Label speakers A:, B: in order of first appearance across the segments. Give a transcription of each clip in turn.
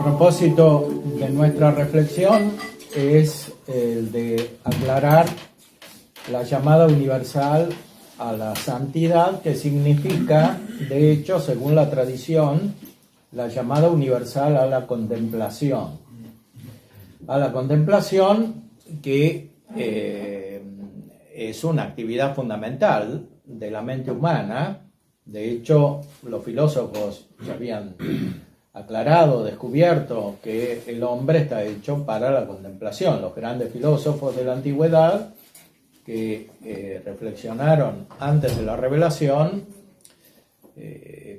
A: propósito de nuestra reflexión es el de aclarar la llamada universal a la santidad, que significa, de hecho, según la tradición, la llamada universal a la contemplación. A la contemplación que es una actividad fundamental de la mente humana. De hecho, los filósofos ya habían aclarado, descubierto que el hombre está hecho para la contemplación. Los grandes filósofos de la antigüedad que reflexionaron antes de la revelación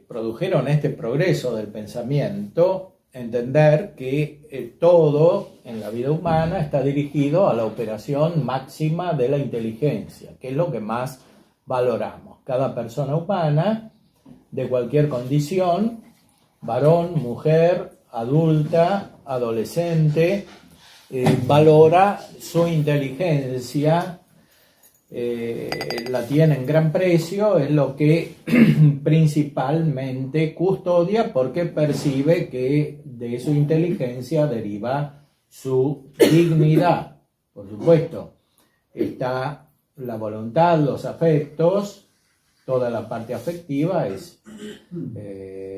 A: produjeron este progreso del pensamiento, entender que todo en la vida humana está dirigido a la operación máxima de la inteligencia, que es lo que más valoramos. Cada persona humana, de cualquier condición, varón, mujer, adulta, adolescente, valora su inteligencia, la tiene en gran precio, es lo que principalmente custodia, porque percibe que de su inteligencia deriva su dignidad. Por supuesto, está la voluntad, los afectos, toda la parte afectiva es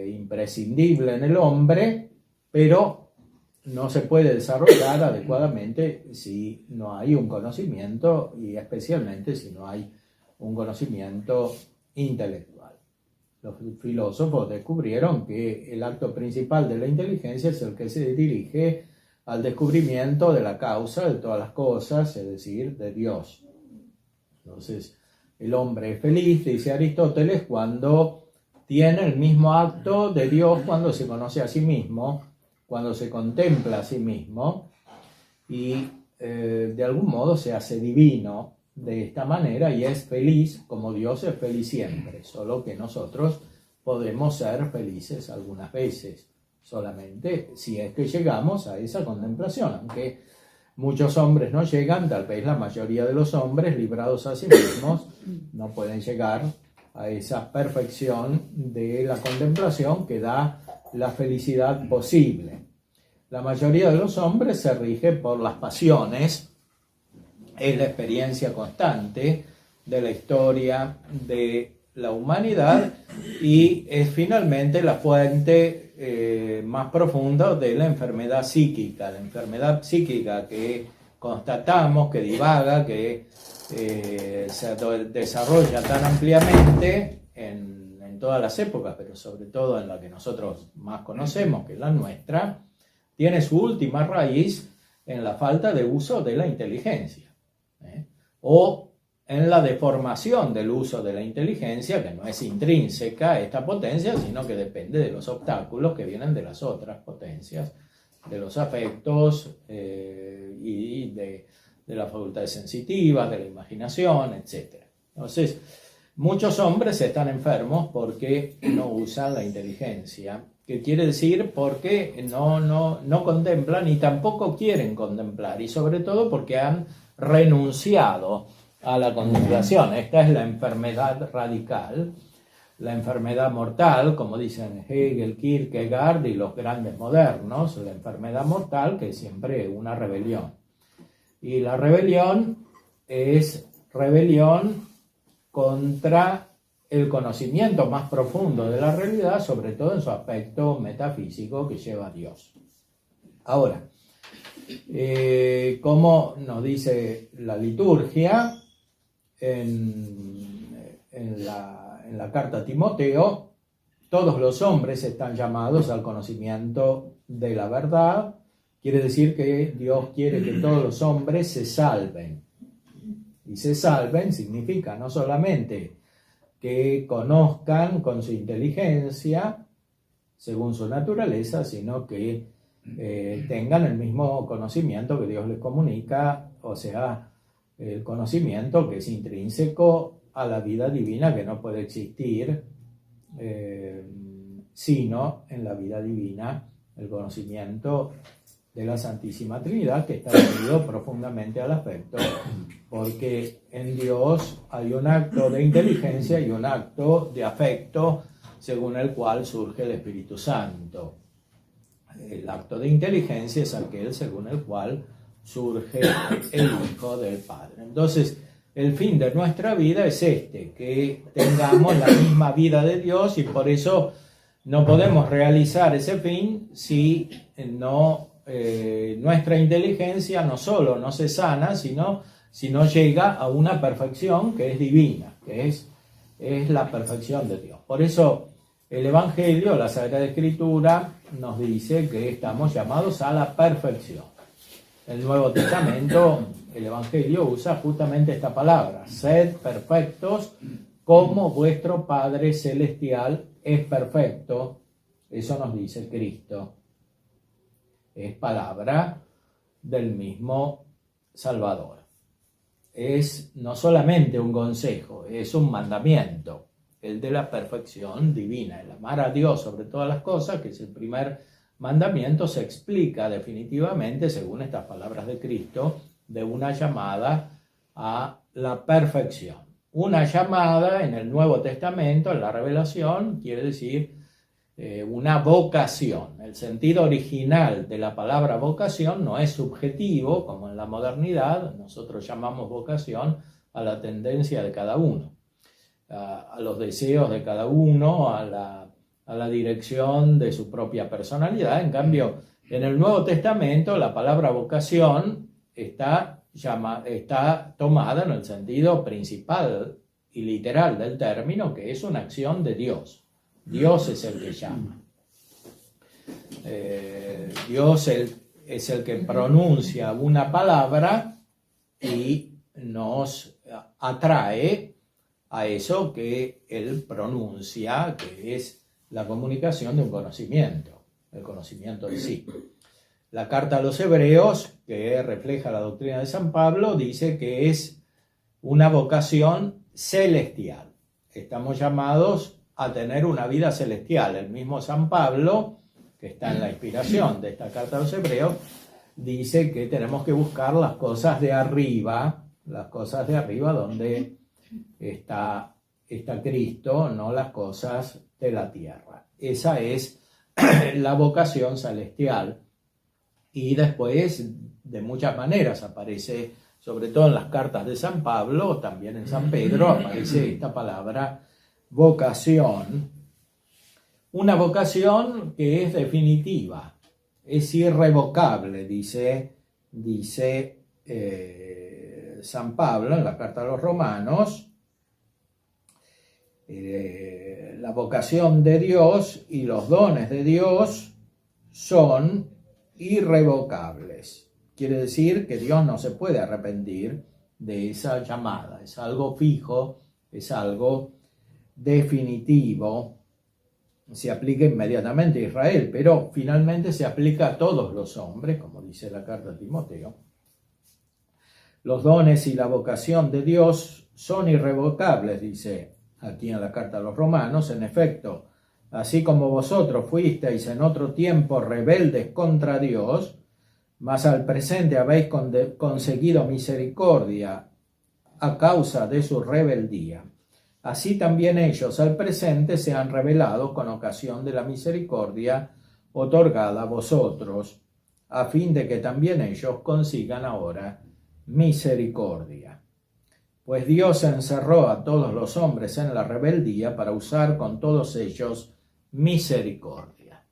A: imprescindible en el hombre, pero no se puede desarrollar adecuadamente si no hay un conocimiento, y especialmente si no hay un conocimiento intelectual. Los filósofos descubrieron que el acto principal de la inteligencia es el que se dirige al descubrimiento de la causa de todas las cosas, es decir, de Dios. Entonces, el hombre es feliz, dice Aristóteles, cuando tiene el mismo acto de Dios, cuando se conoce a sí mismo, cuando se contempla a sí mismo y de algún modo se hace divino de esta manera y es feliz como Dios es feliz siempre, solo que nosotros podemos ser felices algunas veces, solamente si es que llegamos a esa contemplación, aunque muchos hombres no llegan, tal vez la mayoría de los hombres librados a sí mismos no pueden llegar a esa perfección de la contemplación que da la felicidad posible. La mayoría de los hombres se rige por las pasiones, es la experiencia constante de la historia de la humanidad y es finalmente la fuente más profunda de la enfermedad psíquica que constatamos, que divaga, que se desarrolla tan ampliamente en todas las épocas, pero sobre todo en la que nosotros más conocemos, que es la nuestra, tiene su última raíz en la falta de uso de la inteligencia, o en la deformación del uso de la inteligencia, que no es intrínseca a esta potencia, sino que depende de los obstáculos que vienen de las otras potencias, de los afectos y de las facultades sensitivas, de la imaginación, etc. Entonces, muchos hombres están enfermos porque no usan la inteligencia, que quiere decir porque no contemplan y tampoco quieren contemplar, y sobre todo porque han renunciado a la contemplación. Esta es la enfermedad radical, la enfermedad mortal, como dicen Hegel, Kierkegaard y los grandes modernos, la enfermedad mortal que es siempre una rebelión. Y la rebelión es rebelión contra el conocimiento más profundo de la realidad, sobre todo en su aspecto metafísico que lleva a Dios. Ahora, como nos dice la liturgia en la carta a Timoteo, todos los hombres están llamados al conocimiento de la verdad. Quiere decir que Dios quiere que todos los hombres se salven. Y se salven significa no solamente que conozcan con su inteligencia, según su naturaleza, sino que tengan el mismo conocimiento que Dios les comunica, o sea, el conocimiento que es intrínseco a la vida divina, que no puede existir sino en la vida divina, el conocimiento de la Santísima Trinidad, que está unido profundamente al afecto, porque en Dios hay un acto de inteligencia y un acto de afecto según el cual surge el Espíritu Santo. El acto de inteligencia es aquel según el cual surge el Hijo del Padre. Entonces, el fin de nuestra vida es que tengamos la misma vida de Dios, y por eso no podemos realizar ese fin si no, nuestra inteligencia no solo no se sana, sino llega a una perfección que es divina, que es la perfección de Dios. Por eso el Evangelio, la Sagrada Escritura, nos dice que estamos llamados a la perfección. El Nuevo Testamento, el Evangelio usa justamente esta palabra: sed perfectos como vuestro Padre Celestial es perfecto. Eso nos dice Cristo. Es palabra del mismo Salvador. Es no solamente un consejo, es un mandamiento, el de la perfección divina. El amar a Dios sobre todas las cosas, que es el primer mandamiento, se explica definitivamente, según estas palabras de Cristo, de una llamada a la perfección. Una llamada en el Nuevo Testamento, en la Revelación, quiere decir una vocación. El sentido original de la palabra vocación no es subjetivo, como en la modernidad. Nosotros llamamos vocación a la tendencia de cada uno, a los deseos de cada uno, a la dirección de su propia personalidad. En cambio, en el Nuevo Testamento la palabra vocación está tomada en el sentido principal y literal del término, que es una acción de Dios. Dios es el que llama. Dios es el que pronuncia una palabra y nos atrae a eso que Él pronuncia, que es la comunicación de un conocimiento, el conocimiento en sí. La carta a los Hebreos, que refleja la doctrina de San Pablo, dice que es una vocación celestial. Estamos llamados a tener una vida celestial. El mismo San Pablo, que está en la inspiración de esta carta a los Hebreos, dice que tenemos que buscar las cosas de arriba donde está Cristo, no las cosas de la tierra. Esa es la vocación celestial. Y después, de muchas maneras, aparece, sobre todo en las cartas de San Pablo, también en San Pedro, aparece esta palabra vocación. Una vocación que es definitiva, es irrevocable, dice San Pablo en la carta a los Romanos. La vocación de Dios y los dones de Dios son irrevocables. Quiere decir que Dios no se puede arrepentir de esa llamada. Es algo fijo, es algo definitivo. Se aplica inmediatamente a Israel, pero finalmente se aplica a todos los hombres, como dice la carta a Timoteo. Los dones y la vocación de Dios son irrevocables, dice aquí en la carta a los Romanos. En efecto, así como vosotros fuisteis en otro tiempo rebeldes contra Dios, mas al presente habéis conseguido misericordia a causa de su rebeldía, así también ellos al presente se han revelado con ocasión de la misericordia otorgada a vosotros, a fin de que también ellos consigan ahora misericordia. Pues Dios encerró a todos los hombres en la rebeldía para usar con todos ellos misericordia.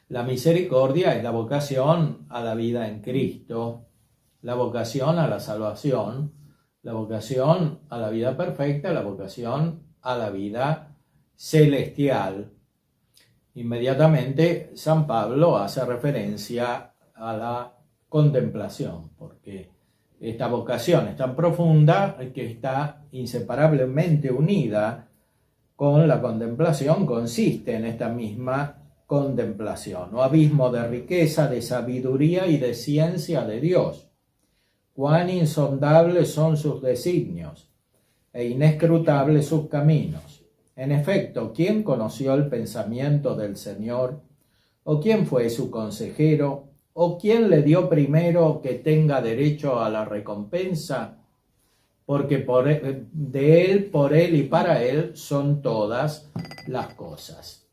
A: La misericordia es la vocación a la vida en Cristo, la vocación a la salvación, la vocación a la vida perfecta, la vocación a la vida celestial. Inmediatamente San Pablo hace referencia a la contemplación, porque esta vocación es tan profunda que está inseparablemente unida con la contemplación, consiste en esta misma contemplación, o abismo de riqueza, de sabiduría y de ciencia de Dios. Cuán insondables son sus designios e inescrutables sus caminos. En efecto, ¿quién conoció el pensamiento del Señor? ¿O quién fue su consejero? ¿O quién le dio primero que tenga derecho a la recompensa? Porque de Él, por Él y para Él son todas las cosas.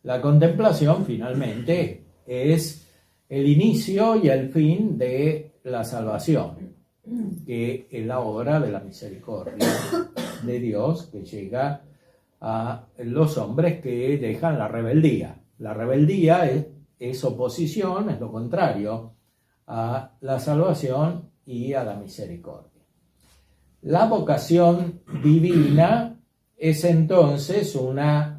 A: La contemplación finalmente es el inicio y el fin de la salvación, que es la obra de la misericordia de Dios que llega a los hombres que dejan la rebeldía. La rebeldía es oposición, es lo contrario a la salvación y a la misericordia. La vocación divina es entonces una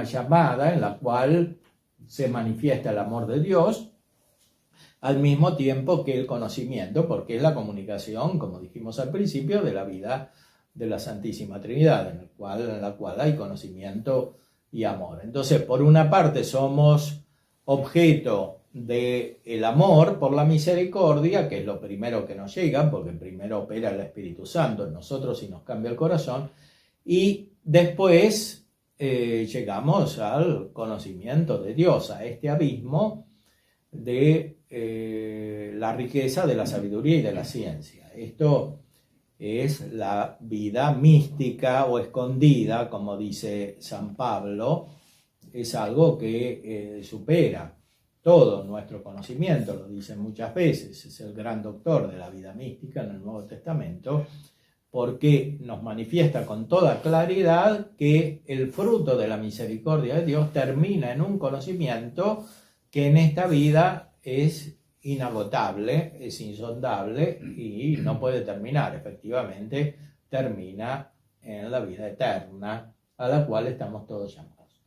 A: llamada en la cual se manifiesta el amor de Dios al mismo tiempo que el conocimiento, porque es la comunicación, como dijimos al principio, de la vida de la Santísima Trinidad, en la cual hay conocimiento y amor. Entonces, por una parte somos objeto del amor por la misericordia, que es lo primero que nos llega, porque primero opera el Espíritu Santo en nosotros y nos cambia el corazón, y después llegamos al conocimiento de Dios, a este abismo de la riqueza de la sabiduría y de la ciencia. Esto es la vida mística o escondida, como dice San Pablo, es algo que supera todo nuestro conocimiento, lo dice muchas veces, es el gran doctor de la vida mística en el Nuevo Testamento, porque nos manifiesta con toda claridad que el fruto de la misericordia de Dios termina en un conocimiento que en esta vida es inagotable, es insondable y no puede terminar. Efectivamente, termina en la vida eterna a la cual estamos todos llamados.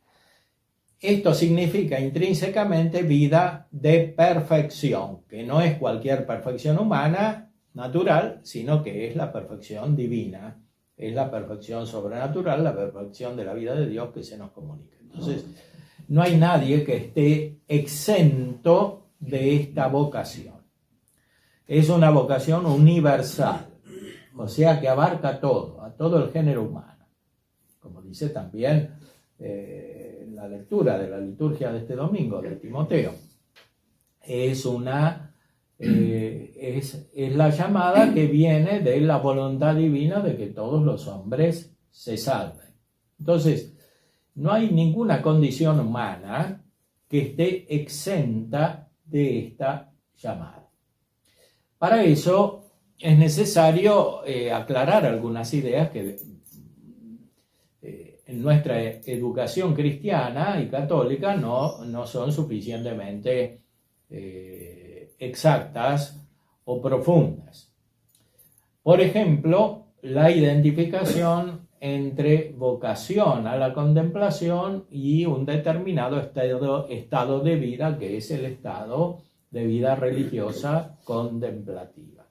A: Esto significa intrínsecamente vida de perfección, que no es cualquier perfección humana, natural, sino que es la perfección divina, es la perfección sobrenatural, la perfección de la vida de Dios que se nos comunica. Entonces, no hay nadie que esté exento de esta vocación. Es una vocación universal, o sea que abarca todo, a todo el género humano. Como dice también la lectura de la liturgia de este domingo de Timoteo, es la llamada que viene de la voluntad divina de que todos los hombres se salven. Entonces, no hay ninguna condición humana que esté exenta de esta llamada. Para eso es necesario aclarar algunas ideas que en nuestra educación cristiana y católica no son suficientemente exactas o profundas. Por ejemplo, la identificación entre vocación a la contemplación y un determinado estado de vida, que es el estado de vida religiosa contemplativa.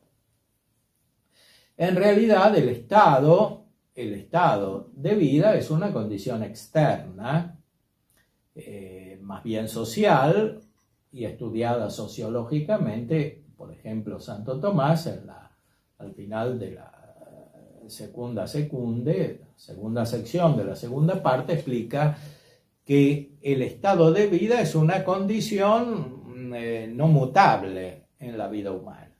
A: En realidad, el estado de vida es una condición externa, más bien social y estudiada sociológicamente. Por ejemplo, Santo Tomás, al final de la segunda sección de la segunda parte, explica que el estado de vida es una condición no mutable en la vida humana.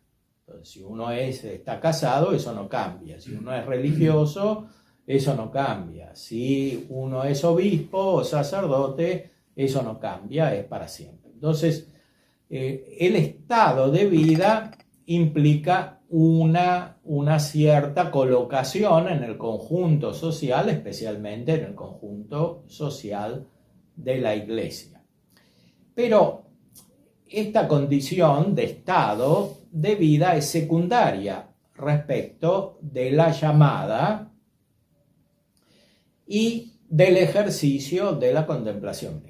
A: Entonces, si uno está casado, eso no cambia. Si uno es religioso, eso no cambia. Si uno es obispo o sacerdote, eso no cambia, es para siempre. Entonces, el estado de vida implica una cierta colocación en el conjunto social, especialmente en el conjunto social de la Iglesia. Pero esta condición de estado de vida es secundaria respecto de la llamada y del ejercicio de la contemplación.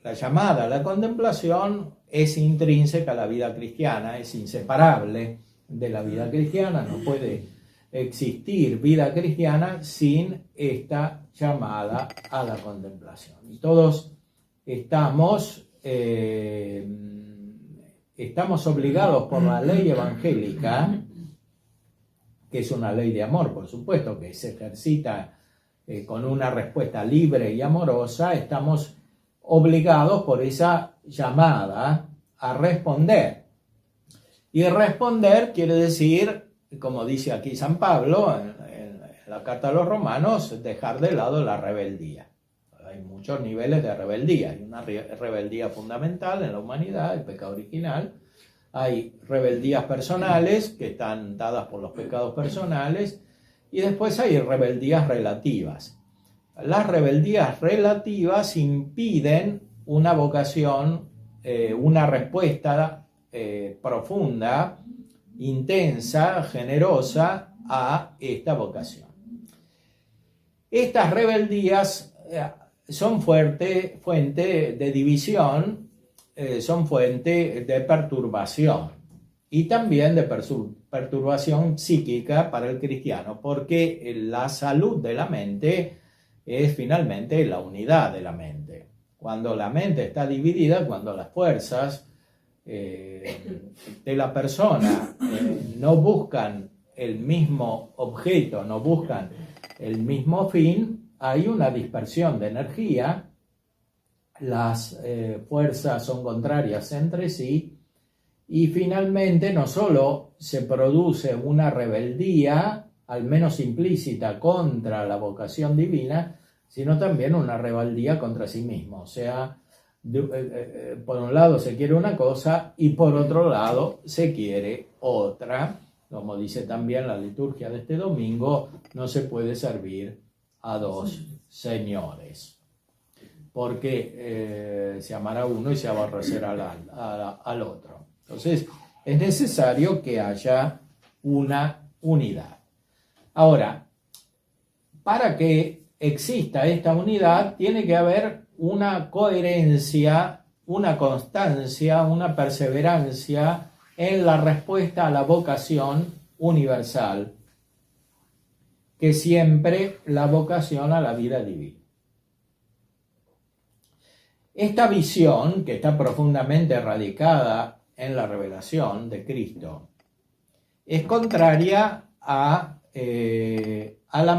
A: La llamada a la contemplación es intrínseca a la vida cristiana, es inseparable de la vida cristiana, no puede existir vida cristiana sin esta llamada a la contemplación. Y todos estamos obligados por la ley evangélica, que es una ley de amor, por supuesto, que se ejercita con una respuesta libre y amorosa. Estamos obligados por esa llamada a responder. Y responder quiere decir, como dice aquí San Pablo en la carta a los Romanos, dejar de lado la rebeldía. hay muchos niveles de rebeldía. Hay una rebeldía fundamental en la humanidad, el pecado original. Hay rebeldías personales que están dadas por los pecados personales y después hay rebeldías relativas. Las rebeldías relativas impiden una vocación, una respuesta profunda, intensa, generosa a esta vocación. Estas rebeldías son fuente de división, son fuente de perturbación y también de perturbación psíquica para el cristiano, porque la salud de la mente es finalmente la unidad de la mente. Cuando la mente está dividida, cuando las fuerzas de la persona no buscan el mismo objeto, no buscan el mismo fin, hay una dispersión de energía, las fuerzas son contrarias entre sí y finalmente no solo se produce una rebeldía, al menos implícita, contra la vocación divina, sino también una rebeldía contra sí mismo. O sea, por un lado se quiere una cosa y por otro lado se quiere otra. Como dice también la liturgia de este domingo, no se puede servir a dos señores, porque se amará a uno y se aborrecerá al otro. Entonces, es necesario que haya una unidad. Ahora, para que exista esta unidad, tiene que haber una coherencia, una constancia, una perseverancia en la respuesta a la vocación universal, que siempre la vocación a la vida divina. Esta visión, que está profundamente radicada en la revelación de Cristo, es contraria a la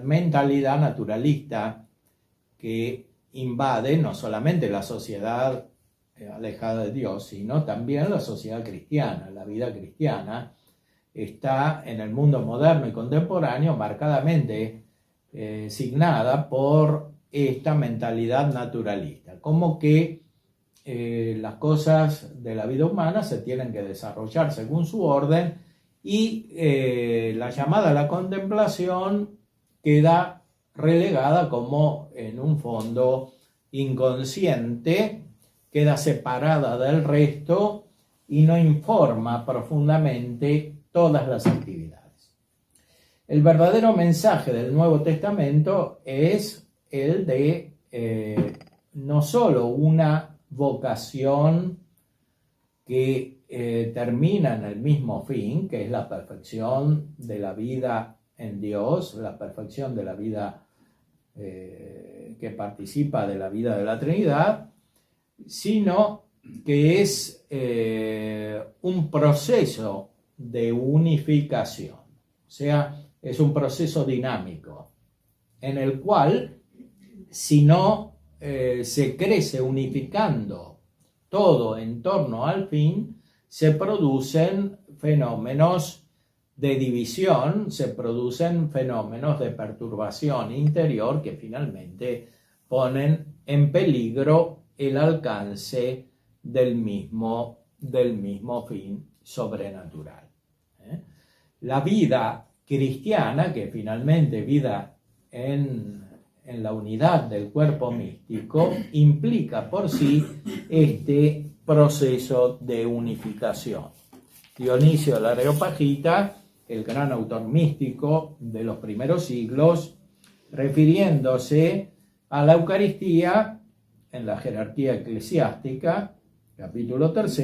A: mentalidad naturalista que invade no solamente la sociedad alejada de Dios, sino también la sociedad cristiana. La vida cristiana está en el mundo moderno y contemporáneo marcadamente signada por esta mentalidad naturalista, como que las cosas de la vida humana se tienen que desarrollar según su orden y la llamada a la contemplación queda relegada como en un fondo inconsciente, queda separada del resto y no informa profundamente todas las actividades. El verdadero mensaje del Nuevo Testamento es el de no solo una vocación que termina en el mismo fin, que es la perfección de la vida en Dios, la perfección de la vida que participa de la vida de la Trinidad, sino que es un proceso de unificación, o sea, es un proceso dinámico en el cual, si no se crece unificando todo en torno al fin, se producen fenómenos de división, se producen fenómenos de perturbación interior que finalmente ponen en peligro el alcance del mismo fin sobrenatural. La vida cristiana, que finalmente vida en la unidad del cuerpo místico, implica por sí este proceso de unificación. Dionisio del Areopagita, el gran autor místico de los primeros siglos, refiriéndose a la Eucaristía en la jerarquía eclesiástica, capítulo 3,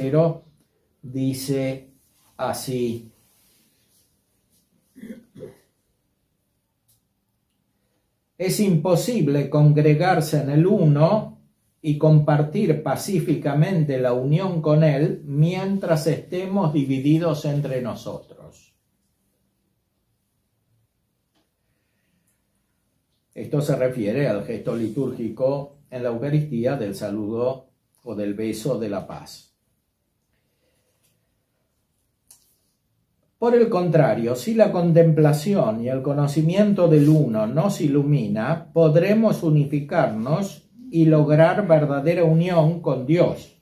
A: dice así: es imposible congregarse en el uno y compartir pacíficamente la unión con él mientras estemos divididos entre nosotros. Esto se refiere al gesto litúrgico en la Eucaristía del saludo o del beso de la paz. Por el contrario, si la contemplación y el conocimiento del uno nos ilumina, podremos unificarnos y lograr verdadera unión con Dios.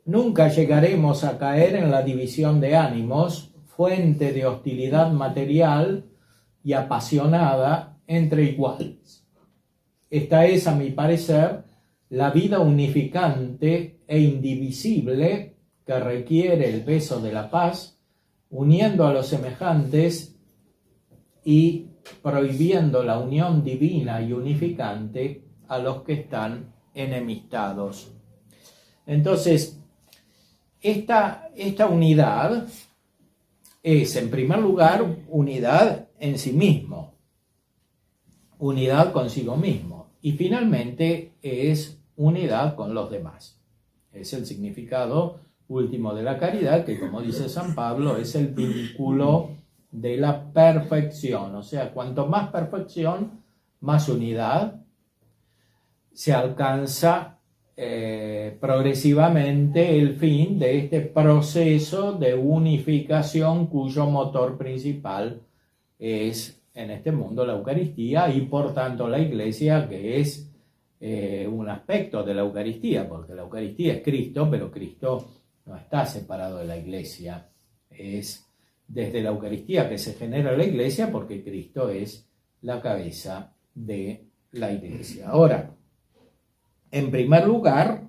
A: Nunca llegaremos a caer en la división de ánimos, fuente de hostilidad material y apasionada entre iguales. Esta es, a mi parecer, la vida unificante e indivisible que requiere el beso de la paz, uniendo a los semejantes y prohibiendo la unión divina y unificante a los que están enemistados. Entonces, esta unidad es, en primer lugar, unidad en sí mismo, unidad consigo mismo, y finalmente es unidad con los demás. Es el significado último de la caridad, que, como dice San Pablo, es el vínculo de la perfección. O sea, cuanto más perfección, más unidad se alcanza progresivamente el fin de este proceso de unificación cuyo motor principal es en este mundo la Eucaristía y por tanto la Iglesia, que es un aspecto de la Eucaristía, porque la Eucaristía es Cristo, pero Cristo no está separado de la Iglesia. Es desde la Eucaristía que se genera la Iglesia, porque Cristo es la cabeza de la Iglesia. Ahora, en primer lugar,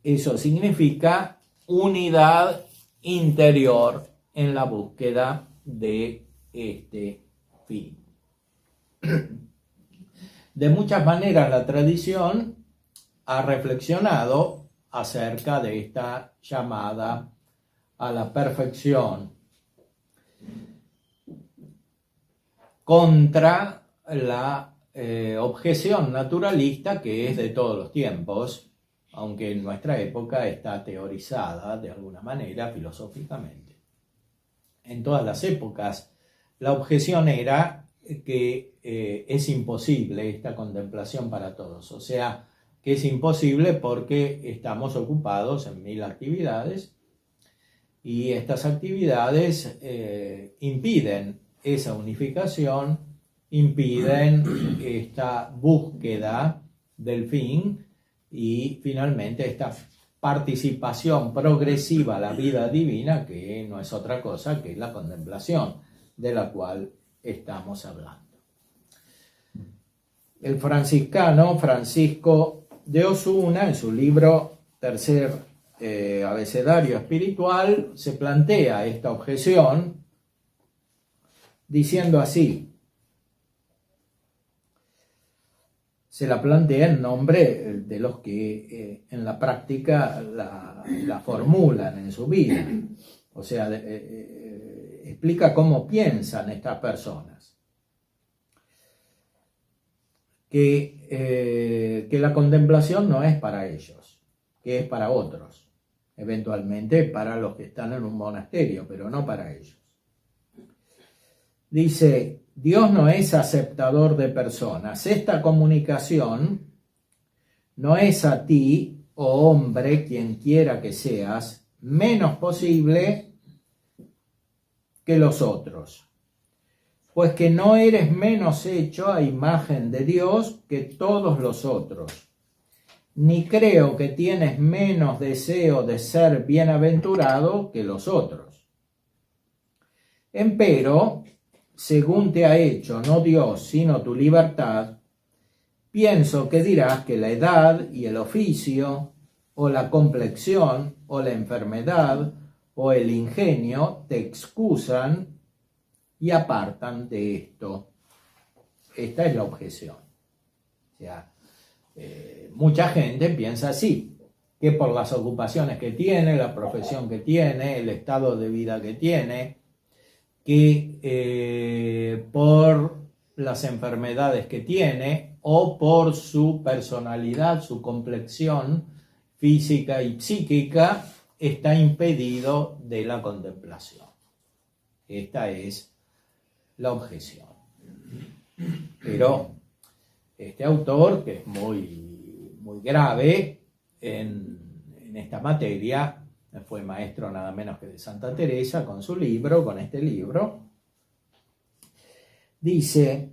A: eso significa unidad interior en la búsqueda de este fin. De muchas maneras la tradición ha reflexionado acerca de esta llamada a la perfección contra la objeción naturalista que es de todos los tiempos, aunque en nuestra época está teorizada de alguna manera filosóficamente. En todas las épocas la objeción era que es imposible esta contemplación para todos, o sea, que es imposible porque estamos ocupados en 1000 actividades y estas actividades impiden esa unificación, impiden esta búsqueda del fin y finalmente esta participación progresiva a la vida divina, que no es otra cosa que la contemplación de la cual estamos hablando. El franciscano Francisco de Osuna, en su libro Tercer Abecedario Espiritual, se plantea esta objeción diciendo así: se la plantea en nombre de los que en la práctica la formulan en su vida. O sea, explica cómo piensan estas personas. Que la contemplación no es para ellos, que es para otros, eventualmente para los que están en un monasterio, pero no para ellos. Dice: Dios no es aceptador de personas. Esta comunicación no es a ti, oh hombre, quien quiera que seas, menos posible que los otros, pues que no eres menos hecho a imagen de Dios que todos los otros, ni creo que tienes menos deseo de ser bienaventurado que los otros. Empero, según te ha hecho no Dios, sino tu libertad, pienso que dirás que la edad y el oficio, o la complexión, o la enfermedad, o el ingenio te excusan y apartan de esto. Esta es la objeción. O sea, mucha gente piensa así, que por las ocupaciones que tiene, la profesión que tiene, el estado de vida que tiene, que por las enfermedades que tiene o por su personalidad, su complexión física y psíquica, está impedido de la contemplación. Esta es la objeción. Pero este autor, que es muy grave en esta materia, fue maestro nada menos que de Santa Teresa, con este libro, dice: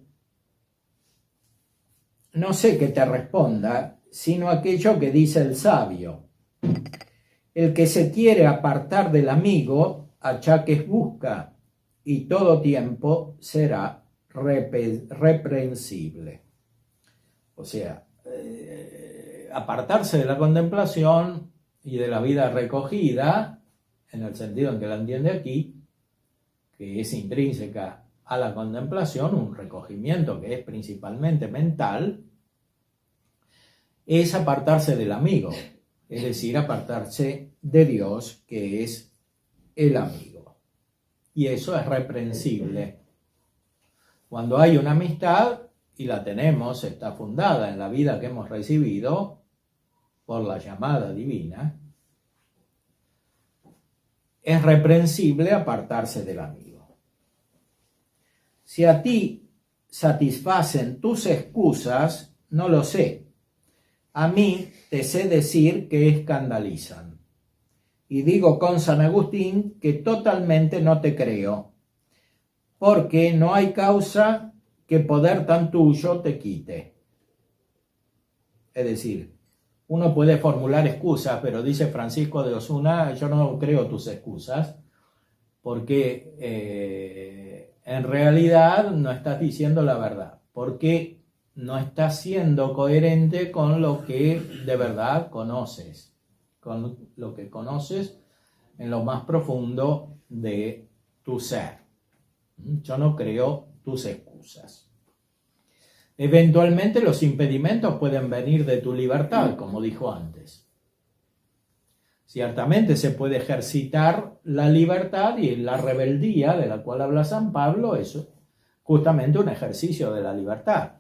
A: no sé qué te responda, sino aquello que dice el sabio. El que se quiere apartar del amigo, achaques busca, y todo tiempo será reprensible. O sea, apartarse de la contemplación y de la vida recogida, en el sentido en que la entiende aquí, que es intrínseca a la contemplación, un recogimiento que es principalmente mental, es apartarse del amigo, es decir, apartarse de Dios, que es el amigo. Y eso es reprensible. Cuando hay una amistad, y la tenemos, está fundada en la vida que hemos recibido por la llamada divina, es reprensible apartarse del amigo. Si a ti satisfacen tus excusas, no lo sé. A mí te sé decir que escandalizan. Y digo con San Agustín que totalmente no te creo, porque no hay causa que poder tan tuyo te quite. Es decir, uno puede formular excusas, pero dice Francisco de Osuna: yo no creo tus excusas, porque en realidad no estás diciendo la verdad, porque no estás siendo coherente con lo que de verdad conoces, con lo que conoces en lo más profundo de tu ser. Yo no creo tus excusas. Eventualmente los impedimentos pueden venir de tu libertad, como dijo antes. Ciertamente se puede ejercitar la libertad, y la rebeldía de la cual habla San Pablo es justamente un ejercicio de la libertad.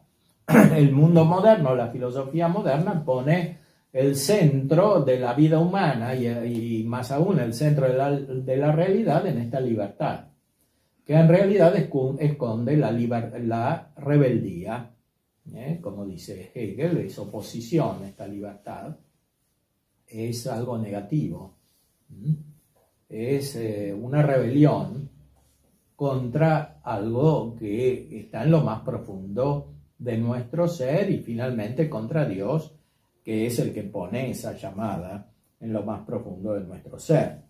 A: El mundo moderno, la filosofía moderna, pone el centro de la vida humana y más aún el centro de la realidad en esta libertad, que en realidad esconde la rebeldía. Como dice Hegel, es oposición a esta libertad, es algo negativo, es una rebelión contra algo que está en lo más profundo de nuestro ser, y finalmente contra Dios, que es el que pone esa llamada en lo más profundo de nuestro ser.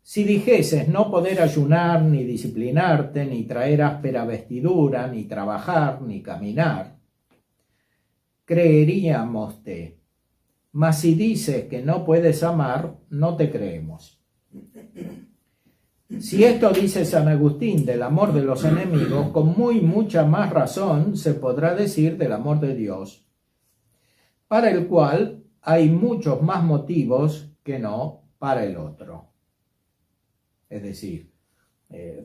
A: Si dijeses no poder ayunar, ni disciplinarte, ni traer áspera vestidura, ni trabajar, ni caminar, creeríamoste. Mas si dices que no puedes amar, no te creemos. Si esto dice San Agustín del amor de los enemigos, con mucha más razón se podrá decir del amor de Dios, para el cual hay muchos más motivos que no para el otro. Es decir,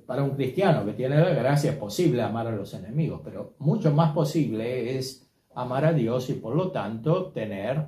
A: para un cristiano que tiene la gracia es posible amar a los enemigos, pero mucho más posible es amar a Dios y por lo tanto tener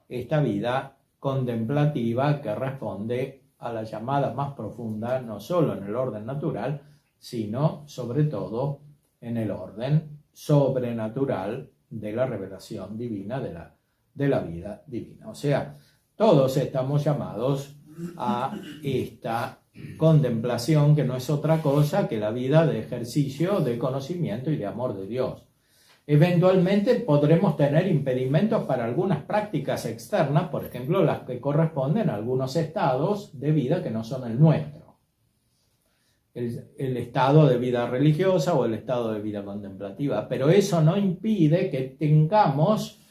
A: esta vida contemplativa que responde a la llamada más profunda, no solo en el orden natural, sino sobre todo en el orden sobrenatural de la revelación divina, de la vida divina. O sea, todos estamos llamados a esta contemplación, que no es otra cosa que la vida de ejercicio, de conocimiento y de amor de Dios. Eventualmente podremos tener impedimentos para algunas prácticas externas, por ejemplo, las que corresponden a algunos estados de vida que no son el nuestro. El estado de vida religiosa o el estado de vida contemplativa. Pero eso no impide que tengamos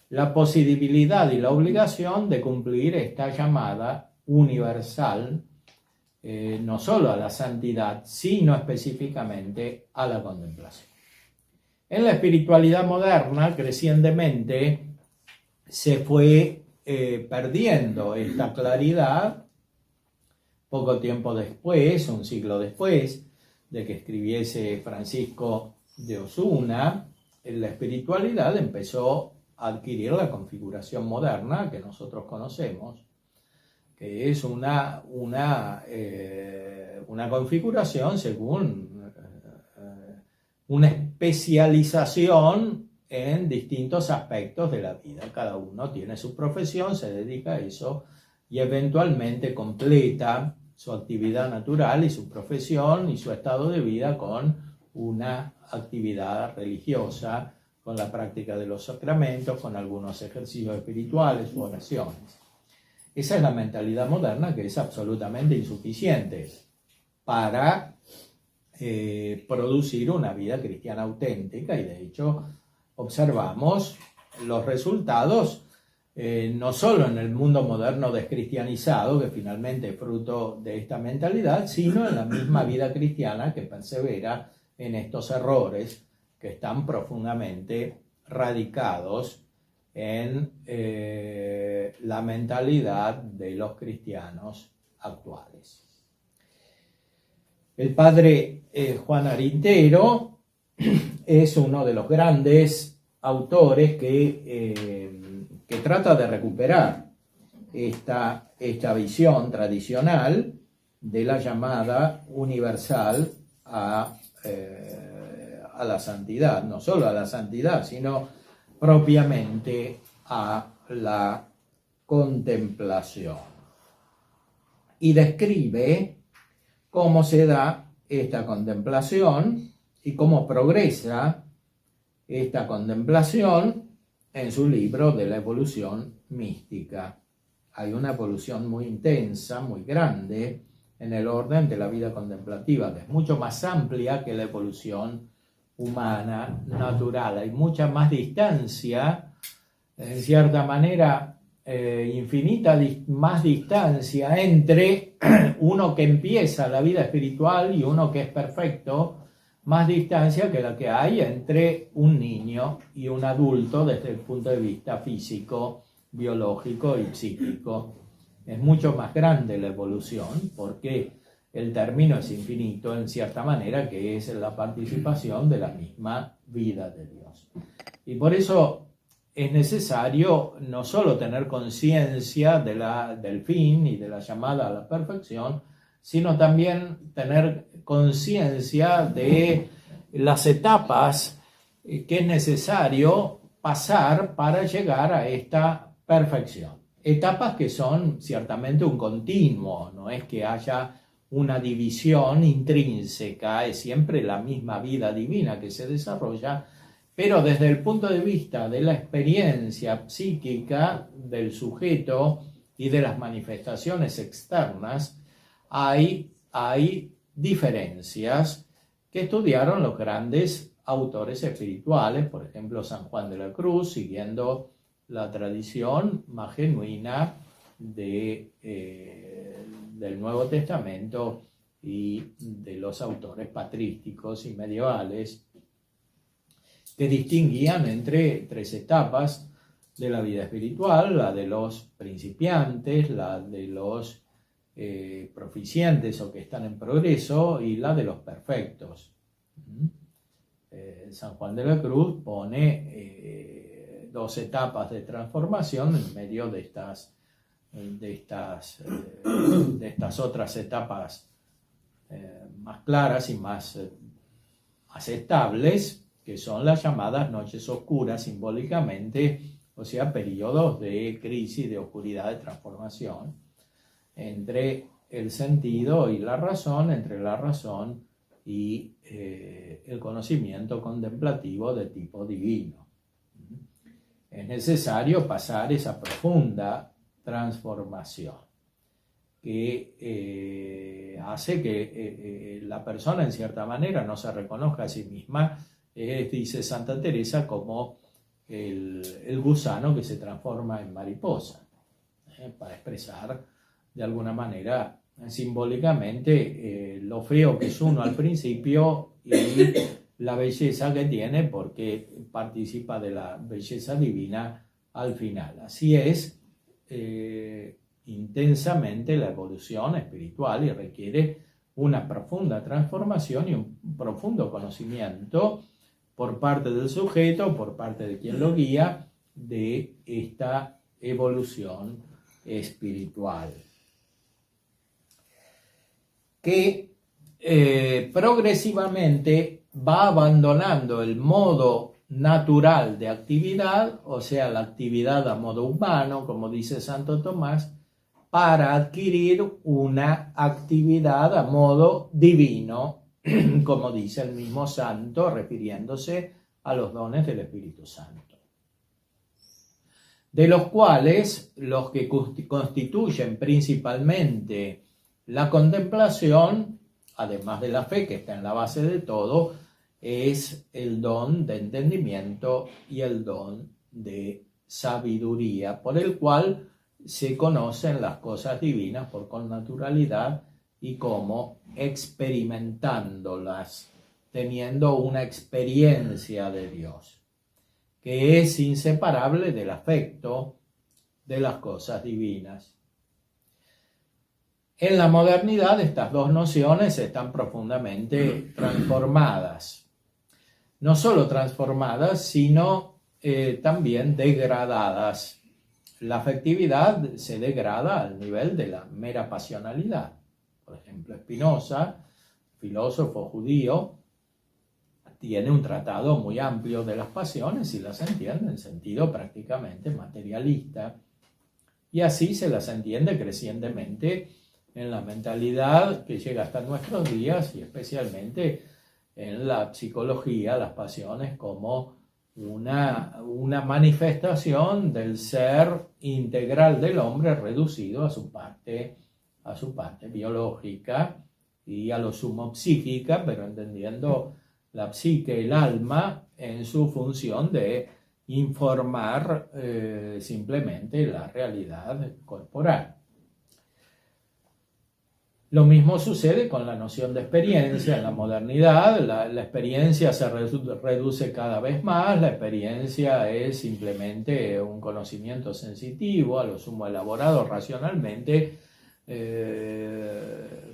A: la posibilidad y la obligación de cumplir esta llamada universal, no solo a la santidad, sino específicamente a la contemplación. En la espiritualidad moderna, crecientemente, se fue perdiendo esta claridad. Poco tiempo después, un siglo después de que escribiese Francisco de Osuna, la espiritualidad empezó a adquirir la configuración moderna que nosotros conocemos, que es una configuración según una especialización en distintos aspectos de la vida. Cada uno tiene su profesión, se dedica a eso, y eventualmente completa su actividad natural y su profesión y su estado de vida con una actividad religiosa, con la práctica de los sacramentos, con algunos ejercicios espirituales u oraciones. Esa es la mentalidad moderna, que es absolutamente insuficiente para producir una vida cristiana auténtica, y de hecho observamos los resultados no solo en el mundo moderno descristianizado, que finalmente es fruto de esta mentalidad, sino en la misma vida cristiana que persevera en estos errores que están profundamente radicados en la mentalidad de los cristianos actuales. El padre Juan Arintero es uno de los grandes autores que trata de recuperar esta visión tradicional de la llamada universal a la santidad, no solo a la santidad, sino propiamente a la contemplación. Y describe cómo se da esta contemplación y cómo progresa esta contemplación en su libro de la evolución mística. Hay una evolución muy intensa, muy grande, en el orden de la vida contemplativa, que es mucho más amplia que la evolución humana, natural. Hay mucha más distancia, en cierta manera, infinita más distancia entre uno que empieza la vida espiritual y uno que es perfecto, más distancia que la que hay entre un niño y un adulto desde el punto de vista físico, biológico y psíquico. Es mucho más grande la evolución porque el término es infinito en cierta manera, que es la participación de la misma vida de Dios. Y por eso es necesario no solo tener conciencia del fin y de la llamada a la perfección, sino también tener conciencia de las etapas que es necesario pasar para llegar a esta perfección. Etapas que son ciertamente un continuo, no es que haya una división intrínseca, es siempre la misma vida divina que se desarrolla, pero desde el punto de vista de la experiencia psíquica del sujeto y de las manifestaciones externas, hay diferencias que estudiaron los grandes autores espirituales, por ejemplo San Juan de la Cruz, siguiendo la tradición más genuina del Nuevo Testamento y de los autores patrísticos y medievales, que distinguían entre tres etapas de la vida espiritual: la de los principiantes, la de los proficientes o que están en progreso, y la de los perfectos. San Juan de la Cruz pone dos etapas de transformación en medio de estas otras etapas más claras y más estables, que son las llamadas noches oscuras simbólicamente, o sea, periodos de crisis, de oscuridad, de transformación entre el sentido y la razón, entre la razón y el conocimiento contemplativo de tipo divino. Es necesario pasar esa profunda transformación que hace que la persona en cierta manera no se reconozca a sí misma. Dice Santa Teresa, como el gusano que se transforma en mariposa, para expresar de alguna manera simbólicamente lo feo que es uno al principio y la belleza que tiene porque participa de la belleza divina al final. Así es intensamente la evolución espiritual, y requiere una profunda transformación y un profundo conocimiento por parte del sujeto, por parte de quien lo guía, de esta evolución espiritual, que progresivamente va abandonando el modo natural de actividad, o sea, la actividad a modo humano, como dice Santo Tomás, para adquirir una actividad a modo divino, como dice el mismo santo, refiriéndose a los dones del Espíritu Santo, de los cuales los que constituyen principalmente la contemplación, además de la fe que está en la base de todo, es el don de entendimiento y el don de sabiduría, por el cual se conocen las cosas divinas por connaturalidad y como experimentándolas, teniendo una experiencia de Dios, que es inseparable del afecto de las cosas divinas. En la modernidad estas dos nociones están profundamente transformadas. No solo transformadas, sino también degradadas. La afectividad se degrada al nivel de la mera pasionalidad. Por ejemplo, Spinoza, filósofo judío, tiene un tratado muy amplio de las pasiones y las entiende en sentido prácticamente materialista. Y así se las entiende crecientemente en la mentalidad que llega hasta nuestros días y especialmente en la psicología, las pasiones como una manifestación del ser integral del hombre reducido a su parte biológica y a lo sumo psíquica, pero entendiendo la psique, el alma, en su función de informar simplemente la realidad corporal. Lo mismo sucede con la noción de experiencia. En la modernidad, la experiencia se reduce cada vez más. La experiencia es simplemente un conocimiento sensitivo, a lo sumo elaborado racionalmente,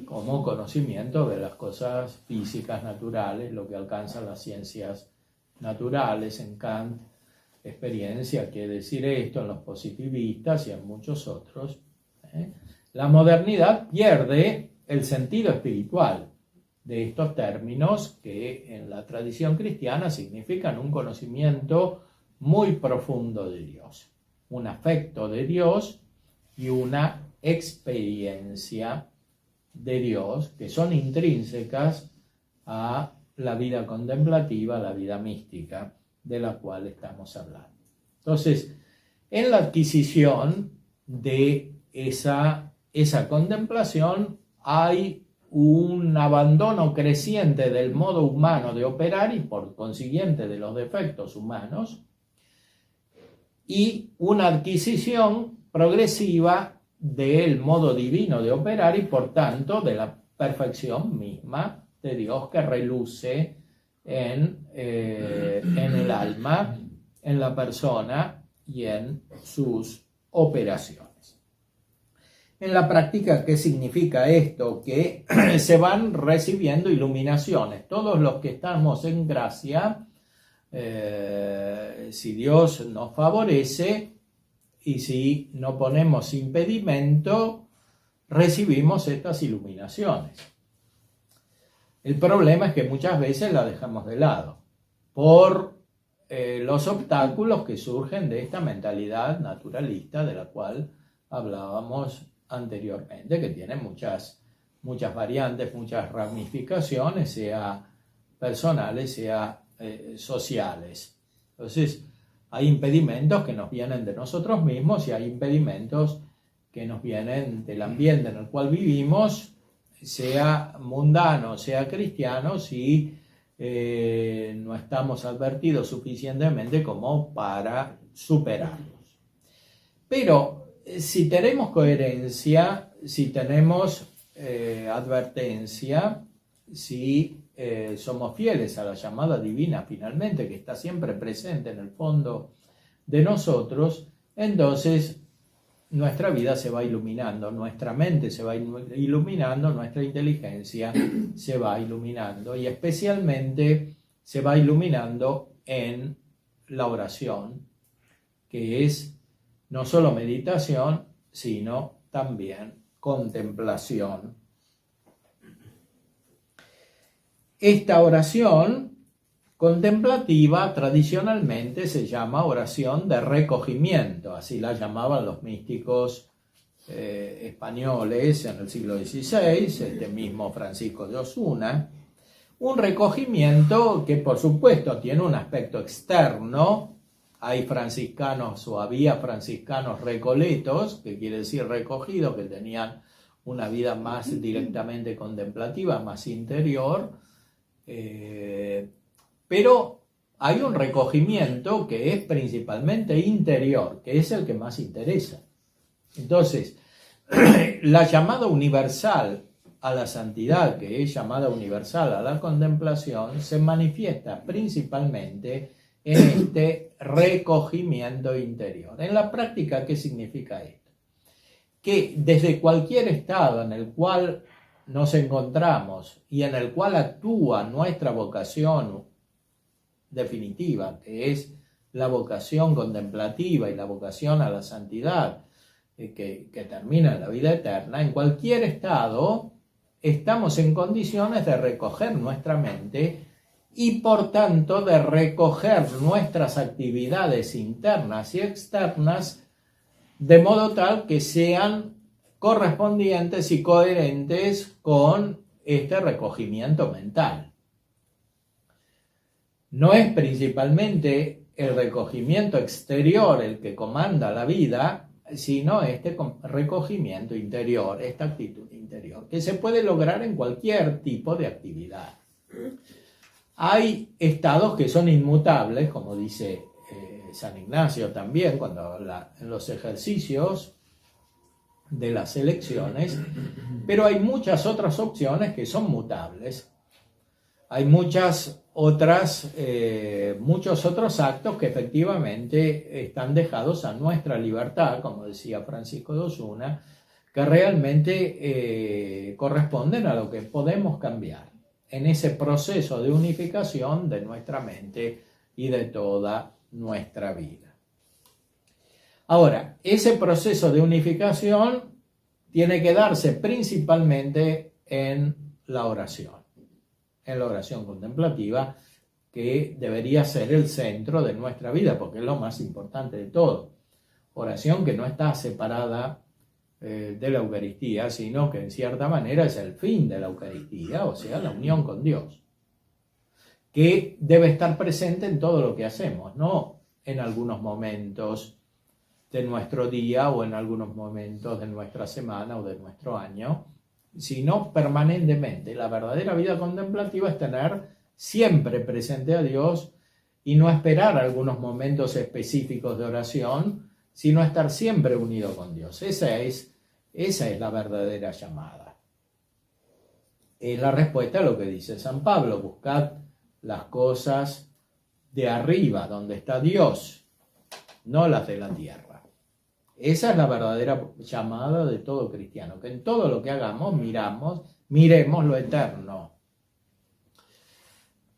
A: como conocimiento de las cosas físicas naturales, lo que alcanzan las ciencias naturales. En Kant, experiencia quiere decir esto, en los positivistas y en muchos otros. La modernidad pierde el sentido espiritual de estos términos que en la tradición cristiana significan un conocimiento muy profundo de Dios, un afecto de Dios y una experiencia de Dios que son intrínsecas a la vida contemplativa, a la vida mística de la cual estamos hablando. Entonces, en la adquisición de esa contemplación hay un abandono creciente del modo humano de operar y por consiguiente de los defectos humanos y una adquisición progresiva del modo divino de operar y por tanto de la perfección misma de Dios que reluce en el alma, en la persona y en sus operaciones. En la práctica, ¿qué significa esto? Que se van recibiendo iluminaciones. Todos los que estamos en gracia, si Dios nos favorece y si no ponemos impedimento, recibimos estas iluminaciones. El problema es que muchas veces la dejamos de lado por los obstáculos que surgen de esta mentalidad naturalista de la cual hablábamos anteriormente, que tiene muchas variantes, muchas ramificaciones, sea personales, sea sociales. Entonces, hay impedimentos que nos vienen de nosotros mismos y hay impedimentos que nos vienen del ambiente en el cual vivimos, sea mundano, sea cristiano, si no estamos advertidos suficientemente como para superarlos. Pero si tenemos coherencia, si tenemos advertencia, si somos fieles a la llamada divina finalmente, que está siempre presente en el fondo de nosotros, entonces nuestra vida se va iluminando, nuestra mente se va iluminando, nuestra inteligencia se va iluminando y especialmente se va iluminando en la oración, que es no solo meditación, sino también contemplación. Esta oración contemplativa tradicionalmente se llama oración de recogimiento, así la llamaban los místicos españoles en el siglo XVI, este mismo Francisco de Osuna, un recogimiento que por supuesto tiene un aspecto externo. Hay franciscanos o había franciscanos recoletos, que quiere decir recogidos, que tenían una vida más directamente contemplativa, más interior, pero hay un recogimiento que es principalmente interior, que es el que más interesa. Entonces, la llamada universal a la santidad, que es llamada universal a la contemplación, se manifiesta principalmente en este recogimiento interior. En la práctica, ¿qué significa esto? Que desde cualquier estado en el cual nos encontramos y en el cual actúa nuestra vocación definitiva, que es la vocación contemplativa y la vocación a la santidad, que termina en la vida eterna, en cualquier estado estamos en condiciones de recoger nuestra mente y por tanto de recoger nuestras actividades internas y externas de modo tal que sean correspondientes y coherentes con este recogimiento mental. No es principalmente el recogimiento exterior el que comanda la vida, sino este recogimiento interior, esta actitud interior, que se puede lograr en cualquier tipo de actividad. Hay estados que son inmutables, como dice San Ignacio también, cuando habla en los ejercicios de las elecciones, pero hay muchas otras opciones que son mutables. Hay muchos otros actos que efectivamente están dejados a nuestra libertad, como decía Francisco de Osuna, que realmente corresponden a lo que podemos cambiar en ese proceso de unificación de nuestra mente y de toda nuestra vida. Ahora, ese proceso de unificación tiene que darse principalmente en la oración contemplativa, que debería ser el centro de nuestra vida, porque es lo más importante de todo. Oración que no está separada de la Eucaristía, sino que en cierta manera es el fin de la Eucaristía, o sea, la unión con Dios, que debe estar presente en todo lo que hacemos, no en algunos momentos de nuestro día o en algunos momentos de nuestra semana o de nuestro año, sino permanentemente. La verdadera vida contemplativa es tener siempre presente a Dios y no esperar algunos momentos específicos de oración, sino estar siempre unido con Dios. Esa es la verdadera llamada. Es la respuesta a lo que dice San Pablo: buscad las cosas de arriba, donde está Dios, no las de la tierra. Esa es la verdadera llamada de todo cristiano, que en todo lo que hagamos miremos lo eterno,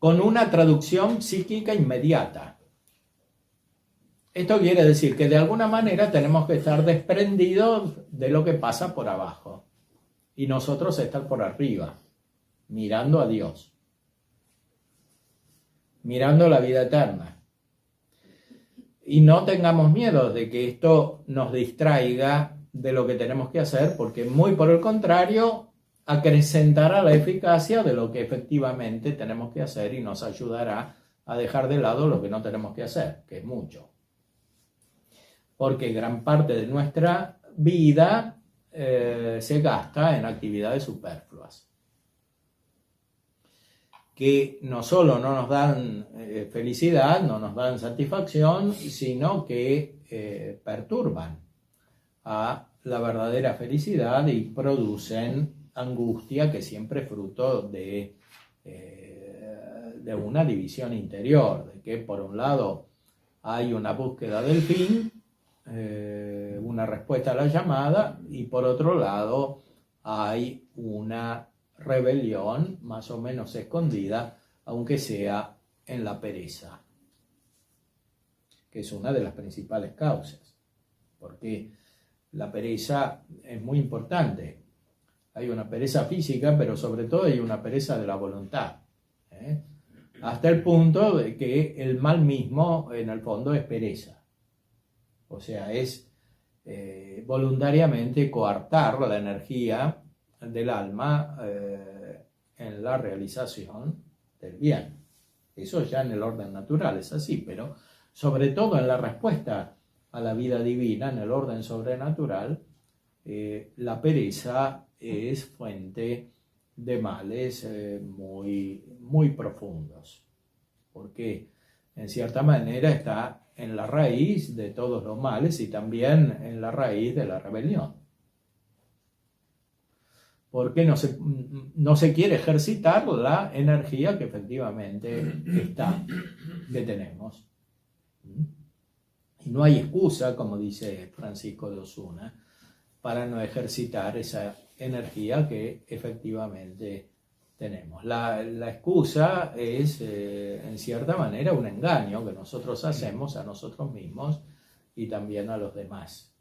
A: con una traducción psíquica inmediata. Esto quiere decir que de alguna manera tenemos que estar desprendidos de lo que pasa por abajo y nosotros estar por arriba, mirando a Dios, mirando la vida eterna. Y no tengamos miedo de que esto nos distraiga de lo que tenemos que hacer, porque muy por el contrario, acrecentará la eficacia de lo que efectivamente tenemos que hacer y nos ayudará a dejar de lado lo que no tenemos que hacer, que es mucho. Porque gran parte de nuestra vida se gasta en actividades superfluas, que no solo no nos dan felicidad, no nos dan satisfacción, sino que perturban a la verdadera felicidad y producen angustia, que siempre es fruto de una división interior, de que por un lado hay una búsqueda del fin, una respuesta a la llamada, y por otro lado hay una rebelión más o menos escondida, aunque sea en la pereza, que es una de las principales causas, porque la pereza es muy importante. Hay una pereza física, pero sobre todo hay una pereza de la voluntad, hasta el punto de que el mal mismo en el fondo es pereza, o sea, es voluntariamente coartar la energía del alma en la realización del bien. Eso ya en el orden natural es así, pero sobre todo en la respuesta a la vida divina, en el orden sobrenatural, la pereza es fuente de males muy, muy profundos, porque en cierta manera está en la raíz de todos los males y también en la raíz de la rebelión. Porque no se quiere ejercitar la energía que efectivamente está, que tenemos. Y no hay excusa, como dice Francisco de Osuna, para no ejercitar esa energía que efectivamente tenemos. La excusa es, en cierta manera, un engaño que nosotros hacemos a nosotros mismos y también a los demás.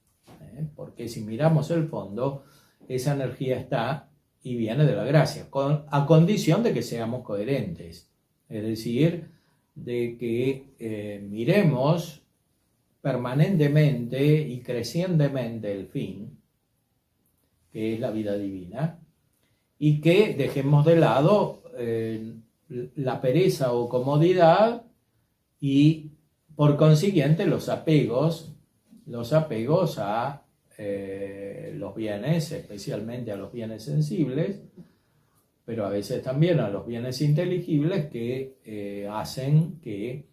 A: Porque si miramos el fondo, esa energía está y viene de la gracia, a condición de que seamos coherentes. Es decir, de que miremos permanentemente y crecientemente el fin, que es la vida divina, y que dejemos de lado la pereza o comodidad y por consiguiente los apegos a los bienes, especialmente a los bienes sensibles, pero a veces también a los bienes inteligibles que hacen que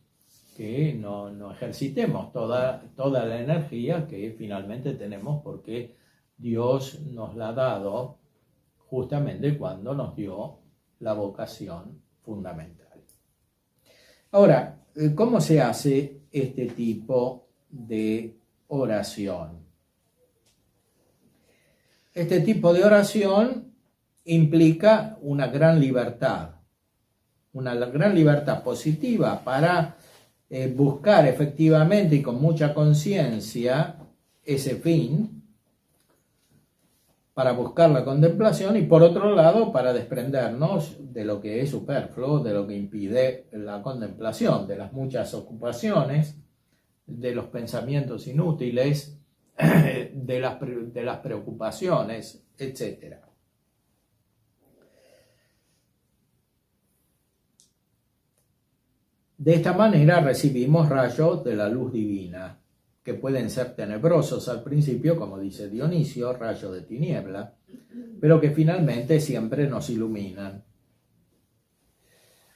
A: no ejercitemos toda la energía que finalmente tenemos, porque Dios nos la ha dado justamente cuando nos dio la vocación fundamental. Ahora, ¿cómo se hace este tipo de oración? Este tipo de oración implica una gran libertad positiva para buscar efectivamente y con mucha conciencia ese fin, para buscar la contemplación y por otro lado para desprendernos de lo que es superfluo, de lo que impide la contemplación, de las muchas ocupaciones, de los pensamientos inútiles, de las preocupaciones, etc. De esta manera recibimos rayos de la luz divina, que pueden ser tenebrosos al principio, como dice Dionisio, rayos de tiniebla, pero que finalmente siempre nos iluminan.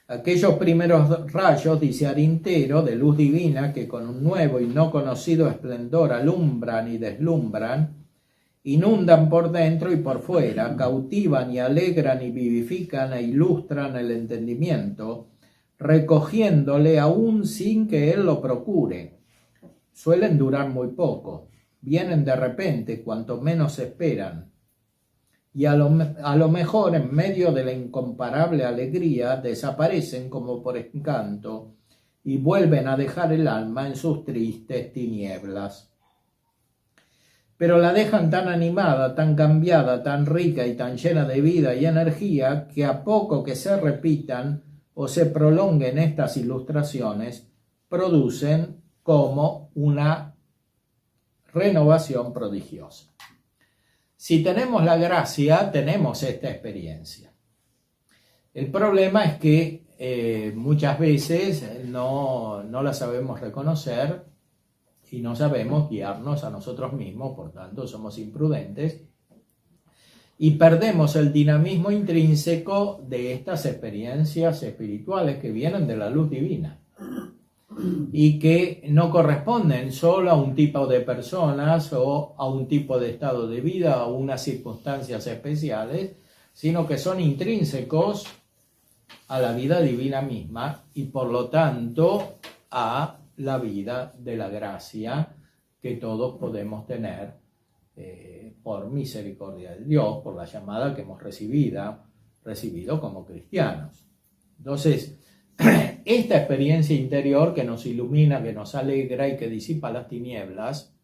A: Aquellos primeros rayos, dice Arintero, de luz divina, que con un nuevo y no conocido esplendor alumbran y deslumbran, inundan por dentro y por fuera, cautivan y alegran y vivifican e ilustran el entendimiento, recogiéndole aún sin que él lo procure. Suelen durar muy poco, vienen de repente cuanto menos esperan, y a lo mejor en medio de la incomparable alegría desaparecen como por encanto y vuelven a dejar el alma en sus tristes tinieblas. Pero la dejan tan animada, tan cambiada, tan rica y tan llena de vida y energía que a poco que se repitan o se prolonguen estas ilustraciones, producen como una renovación prodigiosa. Si tenemos la gracia, tenemos esta experiencia. El problema es que muchas veces no la sabemos reconocer y no sabemos guiarnos a nosotros mismos, por tanto somos imprudentes y perdemos el dinamismo intrínseco de estas experiencias espirituales que vienen de la luz divina y que no corresponden solo a un tipo de personas o a un tipo de estado de vida o unas circunstancias especiales, sino que son intrínsecos a la vida divina misma y por lo tanto a la vida de la gracia que todos podemos tener por misericordia de Dios, por la llamada que hemos recibido como cristianos. Entonces, esta experiencia interior que nos ilumina, que nos alegra y que disipa las tinieblas,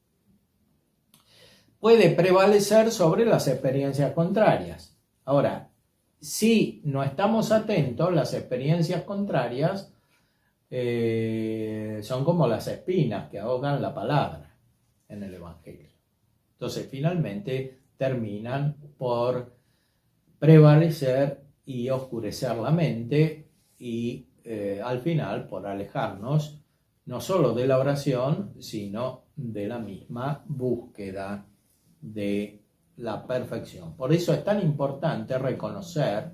A: puede prevalecer sobre las experiencias contrarias. Ahora, si no estamos atentos, las experiencias contrarias son como las espinas que ahogan la palabra en el Evangelio. Entonces, finalmente terminan por prevalecer y oscurecer la mente y al final por alejarnos no solo de la oración, sino de la misma búsqueda de la perfección. Por eso es tan importante reconocer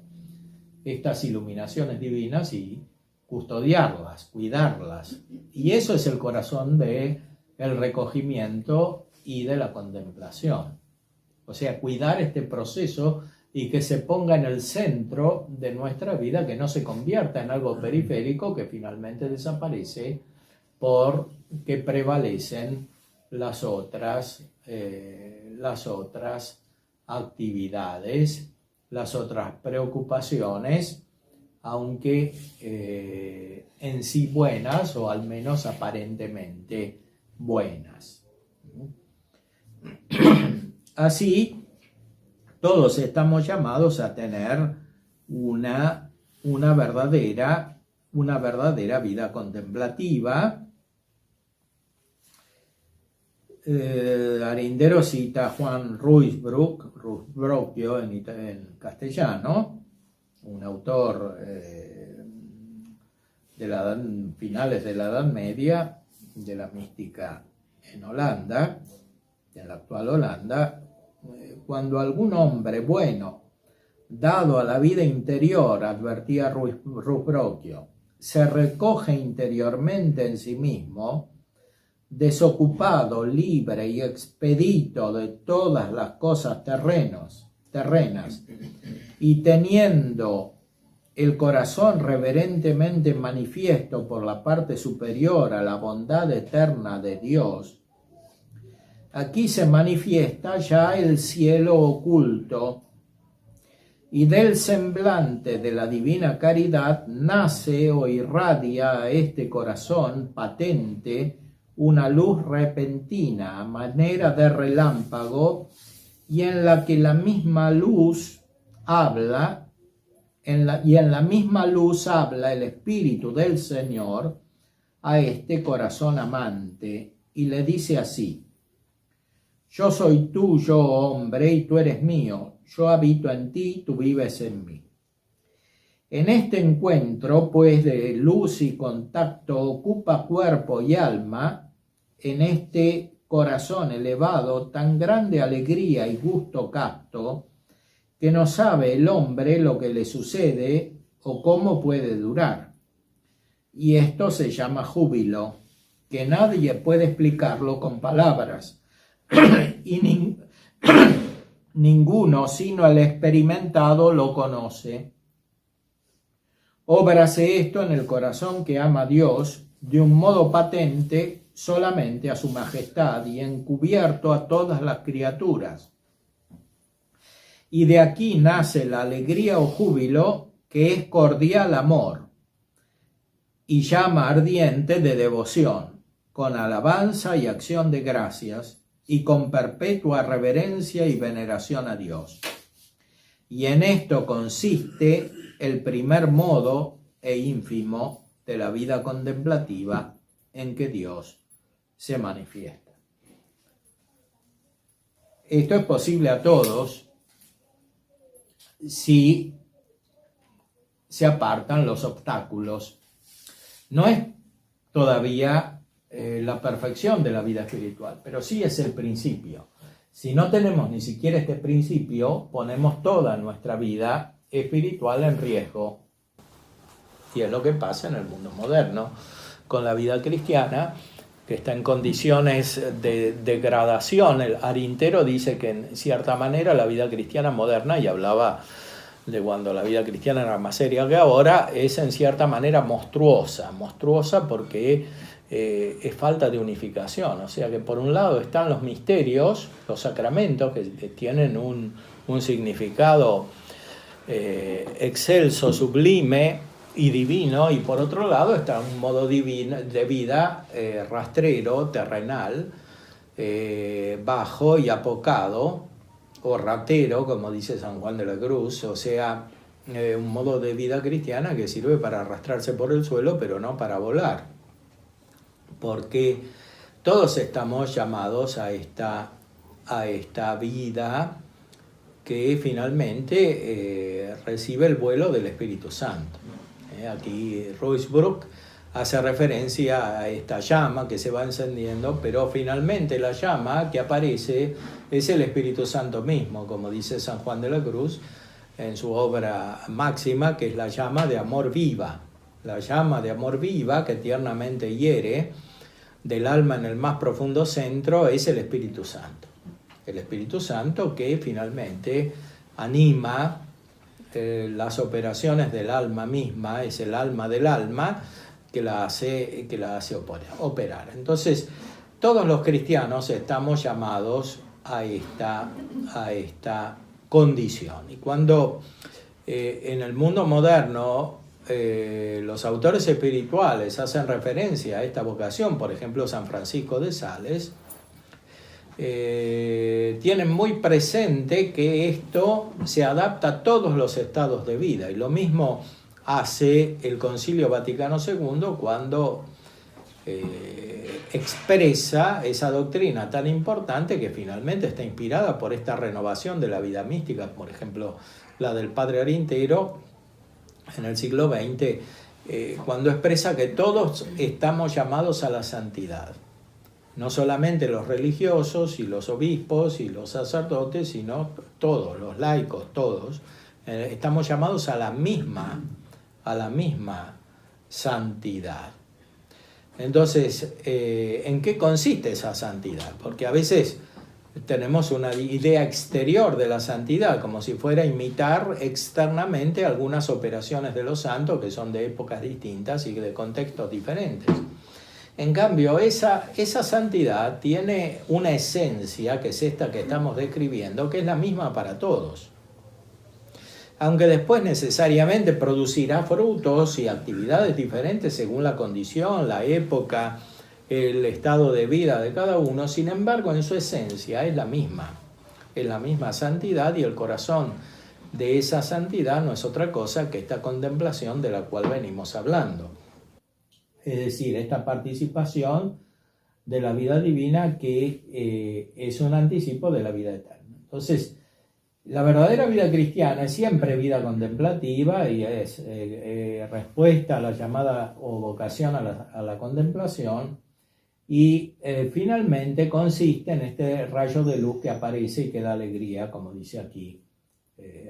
A: estas iluminaciones divinas y custodiarlas, cuidarlas. Y eso es el corazón del recogimiento y de la contemplación. O sea, cuidar este proceso y que se ponga en el centro de nuestra vida, que no se convierta en algo periférico que finalmente desaparece porque prevalecen las otras actividades, las otras preocupaciones, aunque en sí buenas o al menos aparentemente buenas. Así, todos estamos llamados a tener una verdadera vida contemplativa. Arindero cita a Juan Ruysbrochio en castellano, un autor de finales de la Edad Media, de la mística en Holanda, en la actual Holanda. Cuando algún hombre bueno, dado a la vida interior, advertía Ruysbrochio, se recoge interiormente en sí mismo, desocupado, libre y expedito de todas las cosas terrenas, y teniendo el corazón reverentemente manifiesto por la parte superior a la bondad eterna de Dios, aquí se manifiesta ya el cielo oculto, y del semblante de la divina caridad nace o irradia a este corazón patente una luz repentina a manera de relámpago, y en la que la misma luz habla, en la misma luz habla el Espíritu del Señor a este corazón amante, y le dice así: yo soy tuyo, hombre, y tú eres mío, yo habito en ti, tú vives en mí. En este encuentro, pues, de luz y contacto ocupa cuerpo y alma, en este corazón elevado, tan grande alegría y gusto casto, que no sabe el hombre lo que le sucede o cómo puede durar. Y esto se llama júbilo, que nadie puede explicarlo con palabras, y ninguno sino el experimentado lo conoce. Óbrase esto en el corazón que ama a Dios de un modo patente solamente a su majestad y encubierto a todas las criaturas. Y de aquí nace la alegría o júbilo, que es cordial amor y llama ardiente de devoción, con alabanza y acción de gracias, y con perpetua reverencia y veneración a Dios. Y en esto consiste el primer modo e ínfimo de la vida contemplativa en que Dios se manifiesta. Esto es posible a todos si se apartan los obstáculos. No es todavía la perfección de la vida espiritual, pero sí es el principio. Si no tenemos ni siquiera este principio, ponemos toda nuestra vida espiritual en riesgo. Y es lo que pasa en el mundo moderno con la vida cristiana, que está en condiciones de degradación. El Arintero dice que en cierta manera la vida cristiana moderna, y hablaba de cuando la vida cristiana era más seria que ahora, es en cierta manera monstruosa porque es falta de unificación. O sea que por un lado están los misterios, los sacramentos, que tienen un significado excelso, sublime y divino, y por otro lado está un modo de vida rastrero, terrenal, bajo y apocado, o ratero, como dice San Juan de la Cruz, o sea, un modo de vida cristiana que sirve para arrastrarse por el suelo, pero no para volar, porque todos estamos llamados a esta a esta vida que finalmente recibe el vuelo del Espíritu Santo. Aquí Ruysbrock hace referencia a esta llama que se va encendiendo, pero finalmente la llama que aparece es el Espíritu Santo mismo, como dice San Juan de la Cruz en su obra máxima, que es la llama de amor viva. La llama de amor viva que tiernamente hiere del alma en el más profundo centro es el Espíritu Santo. El Espíritu Santo que finalmente anima las operaciones del alma misma, es el alma del alma que la hace operar. Entonces, todos los cristianos estamos llamados a esta condición. Y cuando en el mundo moderno los autores espirituales hacen referencia a esta vocación, por ejemplo San Francisco de Sales, tienen muy presente que esto se adapta a todos los estados de vida, y lo mismo hace el Concilio Vaticano II cuando expresa esa doctrina tan importante que finalmente está inspirada por esta renovación de la vida mística, por ejemplo la del Padre Arintero en el siglo XX, cuando expresa que todos estamos llamados a la santidad. No solamente los religiosos y los obispos y los sacerdotes, sino todos, los laicos, todos, estamos llamados a la misma santidad. Entonces, ¿en qué consiste esa santidad? Porque a veces tenemos una idea exterior de la santidad, como si fuera imitar externamente algunas operaciones de los santos que son de épocas distintas y de contextos diferentes. En cambio, esa santidad tiene una esencia, que es esta que estamos describiendo, que es la misma para todos. Aunque después necesariamente producirá frutos y actividades diferentes según la condición, la época, el estado de vida de cada uno, sin embargo, en su esencia es la misma santidad, y el corazón de esa santidad no es otra cosa que esta contemplación de la cual venimos hablando. Es decir, esta participación de la vida divina que es un anticipo de la vida eterna. Entonces, la verdadera vida cristiana es siempre vida contemplativa y es respuesta a la llamada o vocación a la contemplación, y finalmente consiste en este rayo de luz que aparece y que da alegría, como dice aquí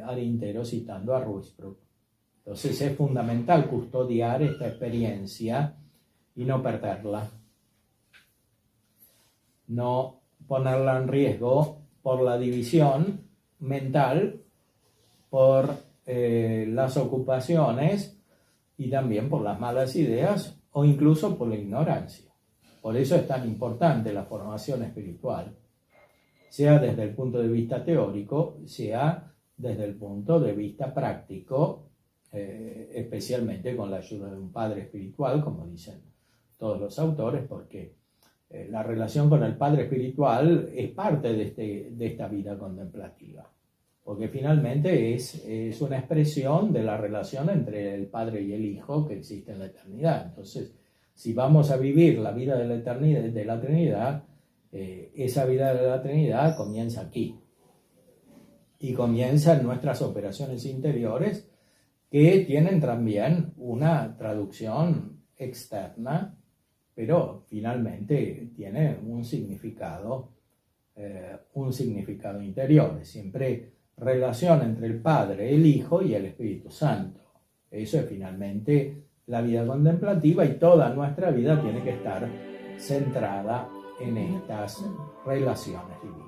A: Arintero citando a Ruysbrock. Entonces es fundamental custodiar esta experiencia y no perderla, no ponerla en riesgo por la división mental, por las ocupaciones y también por las malas ideas o incluso por la ignorancia. Por eso es tan importante la formación espiritual, sea desde el punto de vista teórico, sea desde el punto de vista práctico, especialmente con la ayuda de un padre espiritual, como dicen todos los autores, porque la relación con el padre espiritual es parte de esta vida contemplativa, porque finalmente es una expresión de la relación entre el Padre y el Hijo que existe en la eternidad. Entonces, si vamos a vivir la vida de la eternidad, de la Trinidad, esa vida de la Trinidad comienza aquí, y comienza en nuestras operaciones interiores, que tienen también una traducción externa, pero finalmente tiene un significado interior. Es siempre relación entre el Padre, el Hijo y el Espíritu Santo. Eso es finalmente la vida contemplativa, y toda nuestra vida tiene que estar centrada en estas relaciones divinas.